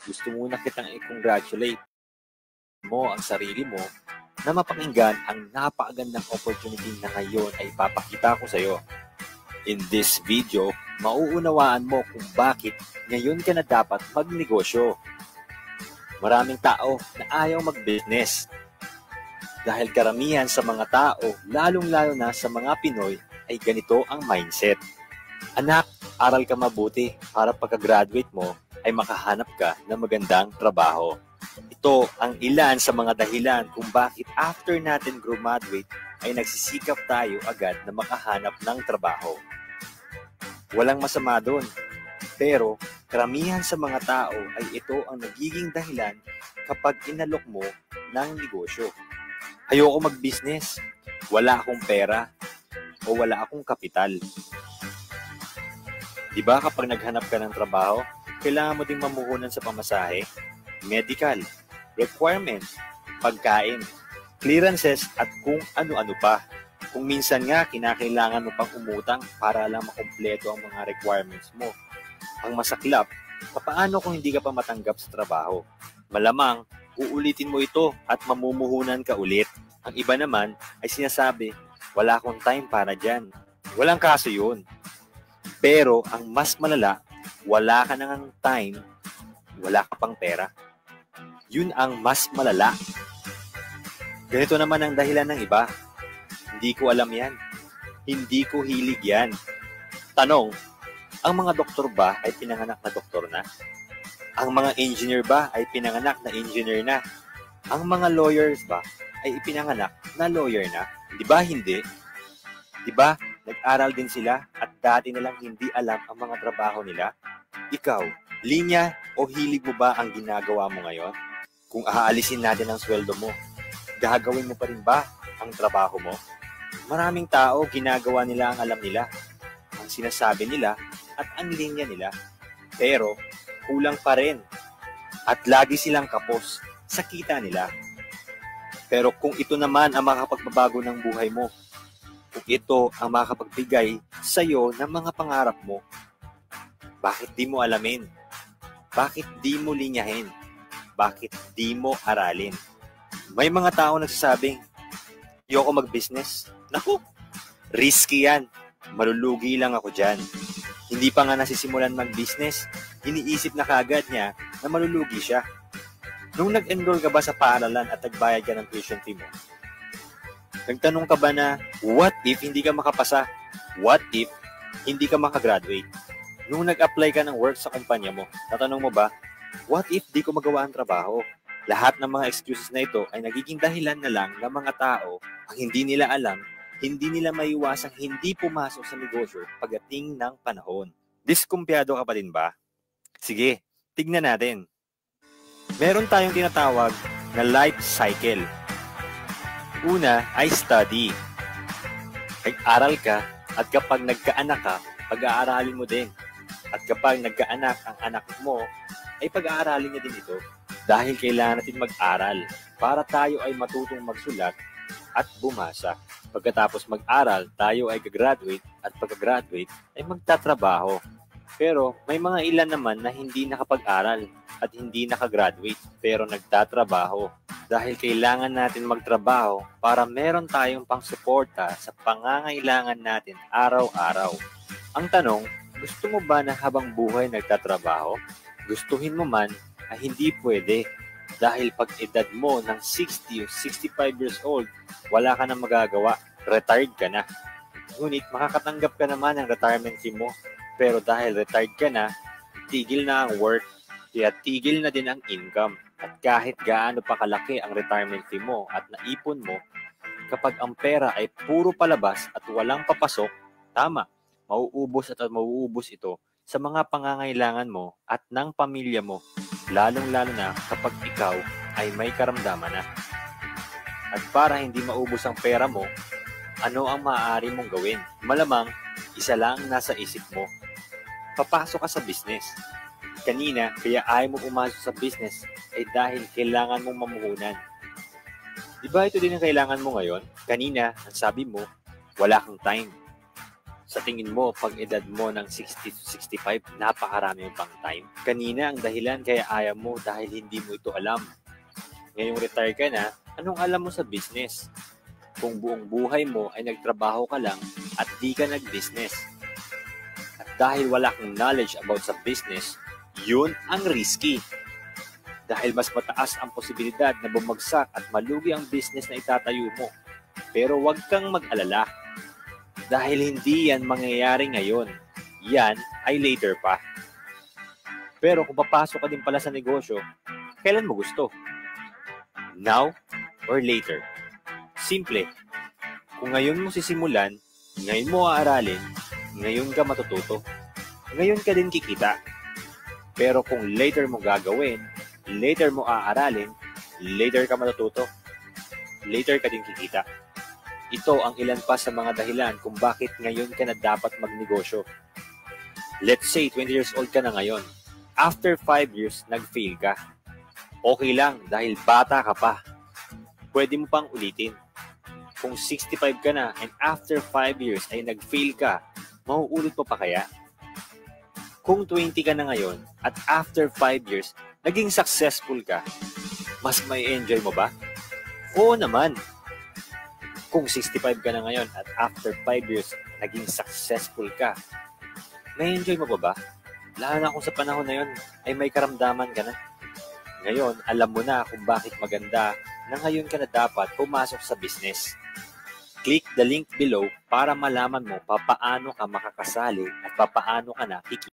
Gusto muna kitang i-congratulate mo ang sarili mo na mapakinggan ang napakagandang opportunity na ngayon ay ipapakita ko sa iyo. In this video, mauunawaan mo kung bakit ngayon ka na dapat magnegosyo. Maraming tao na ayaw mag-business. Dahil karamihan sa mga tao, lalong-lalo na sa mga Pinoy, ay ganito ang mindset. Anak, aral ka mabuti para pagka-graduate mo ay makahanap ka ng magandang trabaho. Ito ang ilan sa mga dahilan kung bakit after natin graduate ay nagsisikap tayo agad na makahanap ng trabaho. Walang masama doon, pero karamihan sa mga tao ay ito ang nagiging dahilan kapag inalok mo ng negosyo. Ayoko mag-business, wala akong pera, o wala akong kapital. Diba kapag naghanap ka ng trabaho, kailangan mo ding mamuhunan sa pamasahe, medical, requirements, pagkain, clearances at kung ano-ano pa. Kung minsan nga kinakailangan mo pang umutang para lang makumpleto ang mga requirements mo. Ang masaklap, papaano kung hindi ka pa matanggap sa trabaho? Malamang, uulitin mo ito at mamumuhunan ka ulit. Ang iba naman ay sinasabi, wala akong time para dyan. Walang kaso yun. Pero ang mas malala, wala ka nang time, wala ka pang pera. Yun ang mas malala. Ganito naman ang dahilan ng iba. Hindi ko alam yan. Hindi ko hilig yan. Tanong, ang mga doktor ba ay pinanganak na doktor na? Ang mga engineer ba ay pinanganak na engineer na? Ang mga lawyers ba ay ipinanganak na lawyer na? Di ba hindi? Di ba nag-aral din sila at dati nilang hindi alam ang mga trabaho nila? Ikaw, linya o hilig mo ba ang ginagawa mo ngayon? Kung aalisin natin ang sweldo mo, gagawin mo pa rin ba ang trabaho mo? Maraming tao, ginagawa nila ang alam nila, ang sinasabi nila at ang linya nila. Pero, kulang pa rin. At lagi silang kapos sa kita nila. Pero kung ito naman ang makakapagbabago ng buhay mo, kung ito ang makapagbigay sa iyo ng mga pangarap mo, bakit di mo alamin? Bakit di mo linyahin? Bakit di mo aralin? May mga tao nagsasabing, ayoko mag-business. Naku, risky yan. Malulugi lang ako dyan. Hindi pa nga nasisimulan mag-business, iniisip na kaagad niya na malulugi siya. Nung nag-enroll ka ba sa paaralan at nagbayad ka ng tuition fee mo? Nagtanong ka ba na, what if hindi ka makapasa? What if hindi ka makagraduate? Nung nag-apply ka ng work sa kumpanya mo, tatanong mo ba, what if di ko magawa ang trabaho? Lahat ng mga excuses na ito ay nagiging dahilan na lang ng mga tao ang hindi nila alam, hindi nila maiwasang hindi pumasok sa negosyo pagdating ng panahon. Diskumpiyado ka pa din ba? Sige, tignan natin. Meron tayong tinatawag na life cycle. Una ay study. Nag-aral ka at kapag nagkaanak ka, pag-aaralin mo din. At kapag nagkaanak ang anak mo, ay pag-aaralin niya din ito. Dahil kailangan natin mag-aral para tayo ay matutong magsulat at bumasa. Pagkatapos mag-aral, tayo ay gagraduate at pagka-graduate ay magtatrabaho. Pero may mga ilan naman na hindi nakapag-aral at hindi nakagraduate pero nagtatrabaho. Dahil kailangan natin magtrabaho para meron tayong pang-suporta sa pangangailangan natin araw-araw. Ang tanong, gusto mo ba na habang buhay nagtatrabaho? Gustuhin mo man ay hindi pwede. Dahil pag edad mo ng 60 o 65 years old, wala ka na magagawa. Retired ka na. Ngunit makakatanggap ka naman ng retirement fee mo. Pero dahil retired ka na, tigil na ang work, kaya tigil na din ang income. At kahit gaano pa kalaki ang retirement fee mo at naipon mo, kapag ang pera ay puro palabas at walang papasok, tama, mauubos at mauubos ito sa mga pangangailangan mo at ng pamilya mo, lalong-lalo na kapag ikaw ay may karamdaman na. At para hindi maubos ang pera mo, ano ang maaari mong gawin? Malamang, isa lang nasa isip mo. Papasok ka sa business. Kanina, kaya ayaw mo pumasok sa business ay dahil kailangan mong mamuhunan. Di ba ito din ang kailangan mo ngayon? Kanina, ang sabi mo, wala kang time. Sa tingin mo, pag edad mo ng 60 to 65, napakarami yung pang time. Kanina ang dahilan kaya ayaw mo dahil hindi mo ito alam. Ngayong retire ka na, anong alam mo sa business? Kung buong buhay mo ay nagtrabaho ka lang at di ka nag-business. At dahil wala kang knowledge about sa business, yun ang risky. Dahil mas mataas ang posibilidad na bumagsak at malugi ang business na itatayo mo. Pero huwag kang mag-alala. Dahil hindi yan mangyayari ngayon. Yan ay later pa. Pero kung papasok ka din pala sa negosyo, kailan mo gusto? Now or later? Simple. Kung ngayon mo sisimulan, ngayon mo aaralin, ngayon ka matututo. Ngayon ka din kikita. Pero kung later mo gagawin, later mo aaralin, later ka matututo. Later ka din kikita. Ito ang ilan pa sa mga dahilan kung bakit ngayon ka na dapat magnegosyo. Let's say 20 years old ka na ngayon. After 5 years, nag-fail ka. Okay lang dahil bata ka pa. Pwede mo pang ulitin. Kung 65 ka na and after 5 years ay nag-fail ka, mauulit mo pa kaya? Kung 20 ka na ngayon at after 5 years, naging successful ka, mas may enjoy mo ba? Oo naman. Kung 65 ka na ngayon at after 5 years, naging successful ka, may enjoy mo ba? Lalo na kung sa panahon na yun ay may karamdaman ka na. Ngayon, alam mo na kung bakit maganda na ngayon ka na dapat pumasok sa business. Click the link below para malaman mo papaano ka makakasali at papaano ka na kikita.